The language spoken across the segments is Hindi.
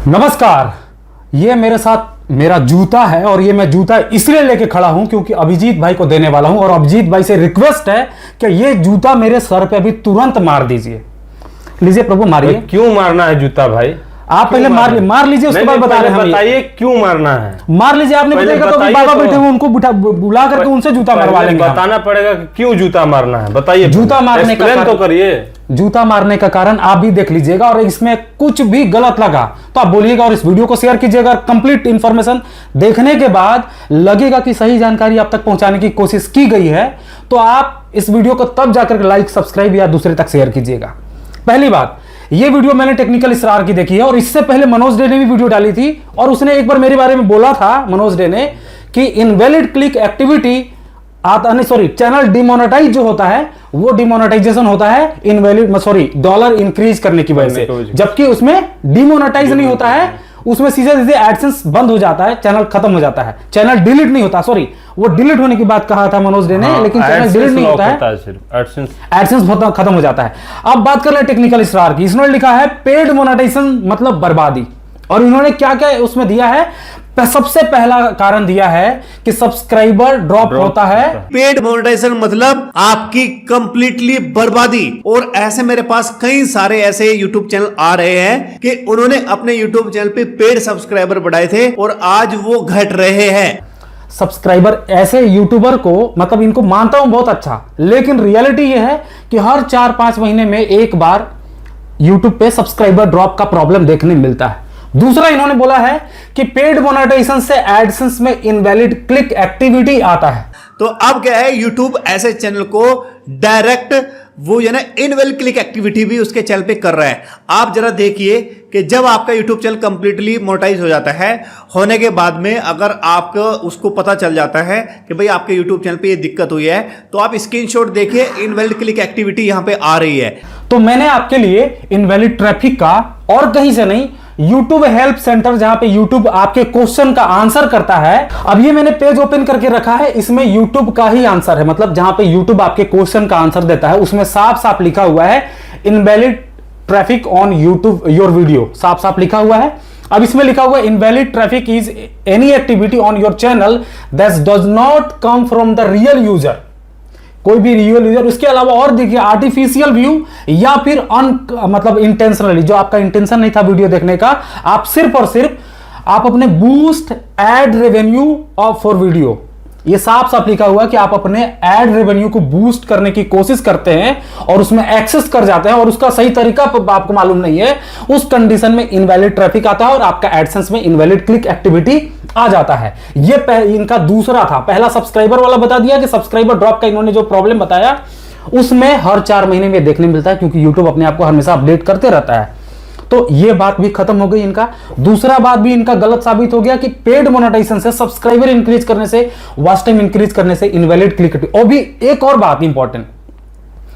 नमस्कार। ये मेरे साथ मेरा जूता है और ये मैं जूता इसलिए लेके खड़ा हूं क्योंकि अभिजीत भाई को देने वाला हूं और अभिजीत भाई से रिक्वेस्ट है कि ये जूता मेरे सर पे अभी तुरंत मार दीजिए। लीजिए प्रभु मारिए। क्यों मारना है जूता भाई? आप पहले मार लीजिए, उसके बाद बता रहे हैं। बताइए क्यों मारना है। मार लीजिए। आपने बताएगा तो बाबा बैठे हुए उनको बुला करके उनसे जूता मरवा लेंगे। बताना पड़ेगा कि क्यों जूता मारना है। बताइए। जूता मारने का कारण तो करिए। जूता मारने का कारण आप भी देख लीजिएगा और इसमें कुछ भी गलत लगा तो आप बोलिएगा और इस वीडियो को शेयर कीजिएगा। कंप्लीट इंफॉर्मेशन देखने के बाद लगेगा कि सही जानकारी आप तक पहुंचाने की कोशिश की गई है तो आप इस वीडियो को तब जाकर लाइक सब्सक्राइब या दूसरे तक शेयर कीजिएगा। पहली बात, ये वीडियो मैंने टेक्निकल इसरार की देखी है और इससे पहले मनोज डे ने भी वीडियो डाली थी और उसने एक बार मेरे बारे में बोला था मनोज डे ने कि invalid click activity channel demonetize जो होता है वो डिमोनेटाइजेशन होता है इनवैलिड डॉलर इंक्रीज करने की वजह से, जबकि उसमें डिमोनेटाइज नहीं होता है, उसमें सीधे सीधे एडसेंस बंद हो जाता है, चैनल खत्म हो जाता है, चैनल डिलीट नहीं होता। वो डिलीट होने की बात कहा था मनोज डे ने, लेकिन चैनल डिलीट नहीं होता है, एडसेंस खत्म हो जाता है। अब बात कर रहे हैं टेक्निकल इसरार की। इसने लिखा है पेड मोनेटाइजेशन मतलब बर्बादी और इन्होंने क्या क्या उसमें दिया है। सबसे पहला कारण दिया है कि सब्सक्राइबर ड्रॉप होता है। पेड मोनेटाइजेशन मतलब आपकी कंप्लीटली बर्बादी। और ऐसे मेरे पास कई सारे ऐसे यूट्यूब चैनल आ रहे हैं कि उन्होंने अपने यूट्यूब चैनल पे पेड सब्सक्राइबर बढ़ाए थे और आज वो घट रहे हैं। सब्सक्राइबर ऐसे यूट्यूबर को मतलब इनको मानता हूं बहुत अच्छा, लेकिन रियलिटी यह है कि हर 4-5 महीने में एक बार यूट्यूब पे सब्सक्राइबर ड्रॉप का प्रॉब्लम देखने मिलता है। दूसरा इन्होंने बोला है कि पेड मोनेटाइजेशन से एडसेंस में इनवैलिड क्लिक एक्टिविटी आता है। तो अब क्या है, यूट्यूब ऐसे चैनल को डायरेक्ट वो इनवैलिड क्लिक एक्टिविटी भी उसके चैनल पे कर रहा है। आप जरा देखिए कि जब आपका यूट्यूब चैनल कंप्लीटली मोनेटाइज हो जाता है, होने के बाद में अगर आपको उसको पता चल जाता है कि भाई आपके यूट्यूब चैनल पे ये दिक्कत हुई है तो आप स्क्रीनशॉट देखिए, इनवैलिड क्लिक एक्टिविटी यहां पे आ रही है। तो मैंने आपके लिए इनवैलिड ट्रैफिक का और कहीं से नहीं, YouTube हेल्प सेंटर जहां पे YouTube आपके क्वेश्चन का आंसर करता है। अब ये मैंने पेज ओपन करके रखा है, इसमें YouTube का ही आंसर है, मतलब जहां पे YouTube आपके क्वेश्चन का आंसर देता है उसमें साफ साफ लिखा हुआ है invalid traffic on YouTube your video, साफ साफ लिखा हुआ है। अब इसमें लिखा हुआ है invalid traffic is any activity on your channel that does not come from the real user, कोई भी रियल यूजर। उसके अलावा और देखिए आर्टिफिशियल व्यू या फिर मतलब इंटेंशनली, जो आपका इंटेंशन नहीं था वीडियो देखने का, आप सिर्फ और सिर्फ आप अपने boost ad revenue for video, ये साफ साफ लिखा हुआ है कि आप अपने एड रेवेन्यू को बूस्ट करने की कोशिश करते हैं और उसमें एक्सेस कर जाते हैं और उसका सही तरीका आपको मालूम नहीं है, उस कंडीशन में इनवैलिड ट्रैफिक आता है और आपका एडसेंस में इनवैलिड क्लिक एक्टिविटी आ जाता है। ये इनका दूसरा था। पहला सब्सक्राइबर वाला बता दिया कि सब्सक्राइबर ड्रॉप का इन्होंने जो प्रॉब्लम बताया उसमें हर 4 महीने में देखने मिलता है क्योंकि यूट्यूब अपने आप को हमेशा अपडेट करते रहता है। तो ये बात भी खत्म हो गई इनका। दूसरा बात भी इनका गलत साबित हो गया कि पेड मोनेटाइजेशन से, सब्सक्राइबर इंक्रीज करने से, वॉच टाइम इंक्रीज करने से इनवैलिड क्लिक। और भी एक और बात इंपॉर्टेंट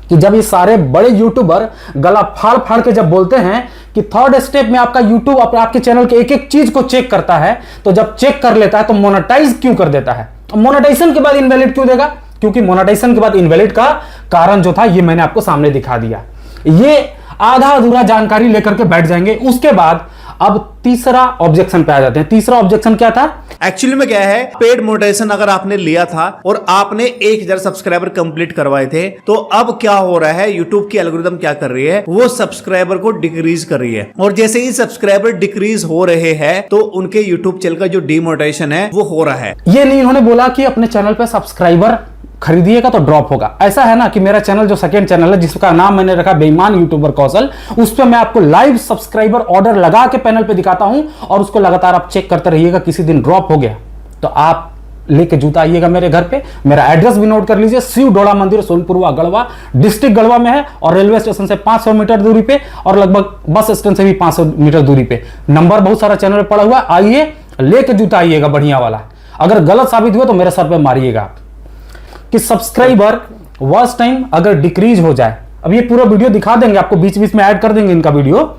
कि जब ये सारे बड़े यूट्यूबर गला फाड़ फाड़ के जब बोलते हैं कि थर्ड स्टेप में आपका यूट्यूब आपके चैनल के एक एक चीज को चेक करता है, तो जब चेक कर लेता है तो मोनेटाइज क्यों कर देता है? मोनेटाइजेशन के बाद इनवैलिड क्यों देगा? क्योंकि मोनेटाइजेशन के बाद इनवैलिड का कारण जो था ये मैंने आपको सामने दिखा दिया। ये आधा अधूरा जानकारी लेकर के बैठ जाएंगे। उसके बाद अब तीसरा ऑब्जेक्शन पे आ जाते हैं। तीसरा ऑब्जेक्शन क्या था? एक्चुअली में क्या है, पेड मोनेटाइजेशन अगर आपने लिया था और आपने 1000 सब्सक्राइबर कंप्लीट करवाए थे, तो अब क्या हो रहा है, यूट्यूब की एल्गोरिथम क्या कर रही है, वो सब्सक्राइबर को डिक्रीज कर रही है। और जैसे ही सब्सक्राइबर डिक्रीज हो रहे हैं तो उनके यूट्यूब चैनल का जो डीमोनेटाइजेशन है वो हो रहा है। ये नहीं इन्होंने बोला कि अपने चैनल पे सब्सक्राइबर खरीदिएगा तो ड्रॉप होगा। ऐसा है ना कि मेरा चैनल जो सेकंड चैनल है जिसका नाम मैंने रखा बेईमान यूट्यूबर कौशल, उस पर मैं आपको लाइव सब्सक्राइबर ऑर्डर लगा के पैनल पे दिखाता हूं और उसको लगातार आप चेक करते रहिएगा। किसी दिन ड्रॉप हो गया तो आप लेके जूता आइएगा मेरे घर पे। मेरा एड्रेस भी नोट कर लीजिए, शिव डोड़ा मंदिर, सोनपुरवा, गढ़वा, डिस्ट्रिक्ट गढ़वा में है और रेलवे स्टेशन से 500 मीटर दूरी पे और लगभग बस स्टैंड से भी 500 मीटर दूरी पे। नंबर बहुत सारा चैनल में पड़ा हुआ, आइए लेके जूता आइएगा बढ़िया वाला। अगर गलत साबित हुआ तो मेरे सर पे मारिएगा। कि सब्सक्राइबर वॉच टाइम अगर डिक्रीज हो जाए, अब ये पूरा वीडियो दिखा देंगे आपको, बीच बीच में ऐड कर देंगे इनका वीडियो।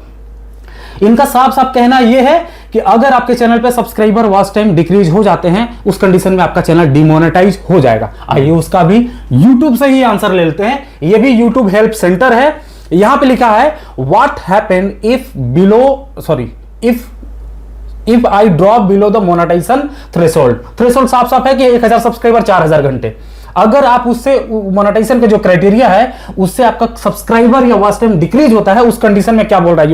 इनका साफ साफ कहना यह है कि अगर आपके चैनल पे सब्सक्राइबर वॉच टाइम डिक्रीज हो जाते हैं उस कंडीशन में आपका चैनल डिमोनेटाइज हो जाएगा। आइए उसका भी यूट्यूब से ही आंसर ले लेते हैं। यह भी यूट्यूब हेल्प सेंटर है। यहां पे लिखा है what happened if if I drop below the monetization threshold साफ साफ है कि 1000 सब्सक्राइबर 4000 घंटे। अगर आप उससे मोनेटाइजेशन का जो क्राइटेरिया है उससे आपका सब्सक्राइबर या वॉच टाइम डिक्रीज होता है, उस कंडीशन में क्या बोल रहा है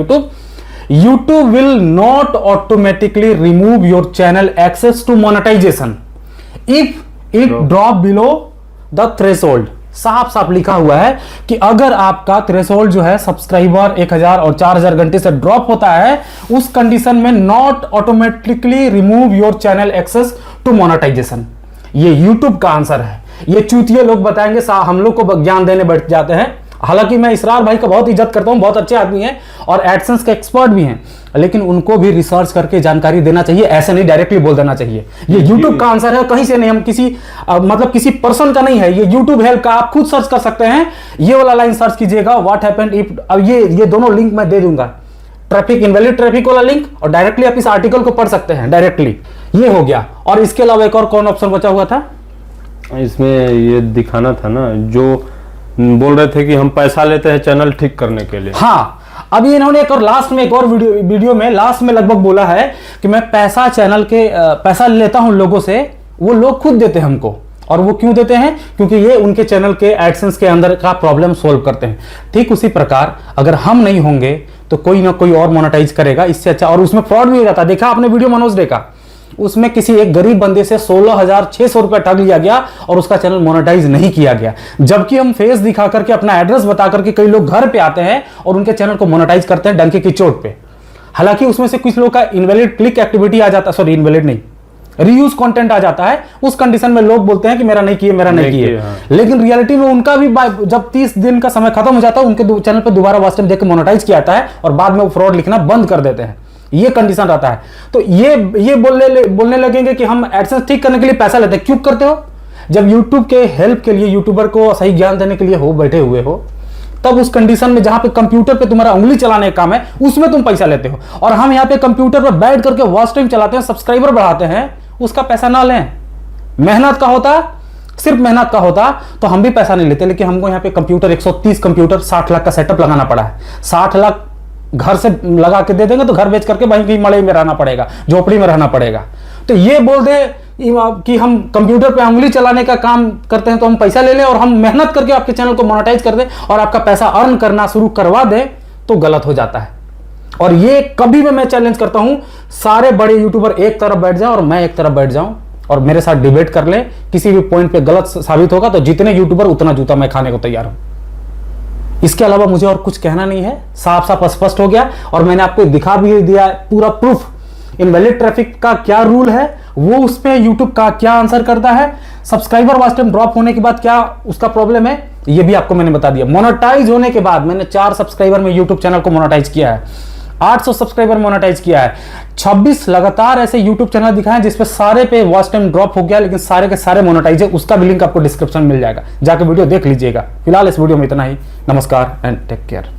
YouTube will not automatically remove your channel access to monetization if it drop below the threshold. साफ साफ लिखा हुआ है कि अगर आपका थ्रेशोल्ड जो है सब्सक्राइबर 1000 और 4000 घंटे से ड्रॉप होता है, उस कंडीशन में not automatically remove your channel access to monetization. ये यूट्यूब का आंसर है। ये चूतिए लोग बताएंगे, हम लोग को ज्ञान देने बैठ जाते हैं। हालांकि मैं इसरार भाई का बहुत इज्जत करता हूं, बहुत अच्छे आदमी हैं और एडसेंस के एक्सपर्ट भी हैं, लेकिन उनको भी रिसर्च करके जानकारी देना चाहिए, ऐसे नहीं डायरेक्टली बोल देना चाहिए। ये यूट्यूब का आंसर है, कहीं से नहीं, हम किसी मतलब किसी पर्सन का नहीं है, ये यूट्यूब हेल्प का। आप खुद सर्च कर सकते हैं, ये वाला लाइन सर्च कीजिएगा, व्हाट हैपेंड इफ। अब ये दोनों लिंक मैं दे दूंगा, ट्रैफिक इनवैलिड ट्रैफिक वाला लिंक, और डायरेक्टली आप इस आर्टिकल को पढ़ सकते हैं डायरेक्टली। ये हो गया। और इसके अलावा एक और कौन ऑप्शन बचा हुआ था इसमें? ये दिखाना था ना, जो बोल रहे थे कि हम पैसा लेते हैं चैनल ठीक करने के लिए। हाँ, अभी इन्होंने एक और लास्ट में, एक और वीडियो में लास्ट में लगभग बोला है कि मैं पैसा चैनल के पैसा लेता हूं लोगों से, वो लोग खुद देते हैं हमको। और वो क्यों देते हैं? क्योंकि ये उनके चैनल के एडसेंस के अंदर का प्रॉब्लम सोल्व करते हैं। ठीक उसी प्रकार अगर हम नहीं होंगे तो कोई ना कोई और मोनेटाइज करेगा इससे अच्छा। और उसमें फ्रॉड भी हो जाता है। देखा आपने वीडियो मनोज डे का, उसमें किसी एक गरीब बंदे से 16,600 रुपए ठग लिया गया और उसका चैनल मोनेटाइज नहीं किया गया, जबकि हम फेस दिखा करके, अपना एड्रेस बता करके कई लोग घर पे आते हैं और उनके चैनल को मोनेटाइज करते हैं डंके की चोट पे। हालांकि उसमें से कुछ लोग का इनवैलिड क्लिक एक्टिविटी आ जाता है, सॉरी इनवैलिड नहीं, रीयूज कंटेंट आ जाता है। उस कंडीशन में लोग बोलते हैं कि मेरा नहीं किए, मेरा नहीं किए। हाँ। लेकिन रियलिटी में उनका भी जब 30 दिन का समय खत्म हो जाता है, उनके चैनल पर दोबारा वॉच टाइम देकर मोनेटाइज किया जाता है और बाद में वो फ्रॉड लिखना बंद कर देते हैं। ये कंडीशन रहता है। तो ये बोलने लगेंगे कि हम एडसेंस ठीक करने के लिए पैसा लेते हैं। क्यों करते हो? जब यूट्यूब के हेल्प के लिए, यूट्यूबर को सही ज्ञान देने के लिए हो बैठे हुए हो, तब उस कंडीशन में जहां पे कंप्यूटर पे तुम्हारा उंगली चलाने का काम है, उसमें तुम पैसा लेते हो। और हम यहाँ पे कंप्यूटर पर बैठ करके वॉच टाइम चलाते हैं, सब्सक्राइबर बढ़ाते हैं, उसका पैसा ना लें। मेहनत का होता, सिर्फ मेहनत का होता तो हम भी पैसा नहीं लेते। लेकिन हमको यहाँ पे कंप्यूटर 130 कंप्यूटर 60 लाख का सेटअप लगाना पड़ा है। 60 लाख घर से लगा के दे देंगे तो घर बेच करके वहीं कहीं मड़ई में रहना पड़ेगा, झोपड़ी में रहना पड़ेगा। तो ये बोल दे कि हम कंप्यूटर पे उंगली चलाने का काम करते हैं तो हम पैसा ले लें, और हम मेहनत करके आपके चैनल को मोनेटाइज कर दें और आपका पैसा अर्न करना शुरू करवा दें, तो गलत हो जाता है। और ये कभी भी मैं चैलेंज करता हूं, सारे बड़े यूट्यूबर एक तरफ बैठ जाएं और मैं एक तरफ बैठ जाऊं और मेरे साथ डिबेट कर लें। किसी भी पॉइंट पे गलत साबित होगा तो जितने यूट्यूबर उतना जूता मैं खाने को तैयार हूं। इसके अलावा मुझे और कुछ कहना नहीं है, साफ साफ स्पष्ट हो गया। और मैंने आपको दिखा भी दिया पूरा प्रूफ, इनवैलिड ट्रैफिक का क्या रूल है, वो उस पे यूट्यूब का क्या आंसर करता है, सब्सक्राइबर वॉच टाइम ड्रॉप होने के बाद क्या उसका प्रॉब्लम है, ये भी आपको मैंने बता दिया। मोनेटाइज होने के बाद मैंने 4 सब्सक्राइबर में यूट्यूब चैनल को मोनेटाइज किया है, 800 सब्सक्राइबर मोनेटाइज किया है, 26 लगातार ऐसे यूट्यूब चैनल दिखाए जिसपे सारे पे वॉच टाइम ड्रॉप हो गया, लेकिन सारे के सारे मोनेटाइज है। उसका भी लिंक आपको डिस्क्रिप्शन में मिल जाएगा, जाके वीडियो देख लीजिएगा। फिलहाल इस वीडियो में इतना ही। नमस्कार एंड टेक केयर।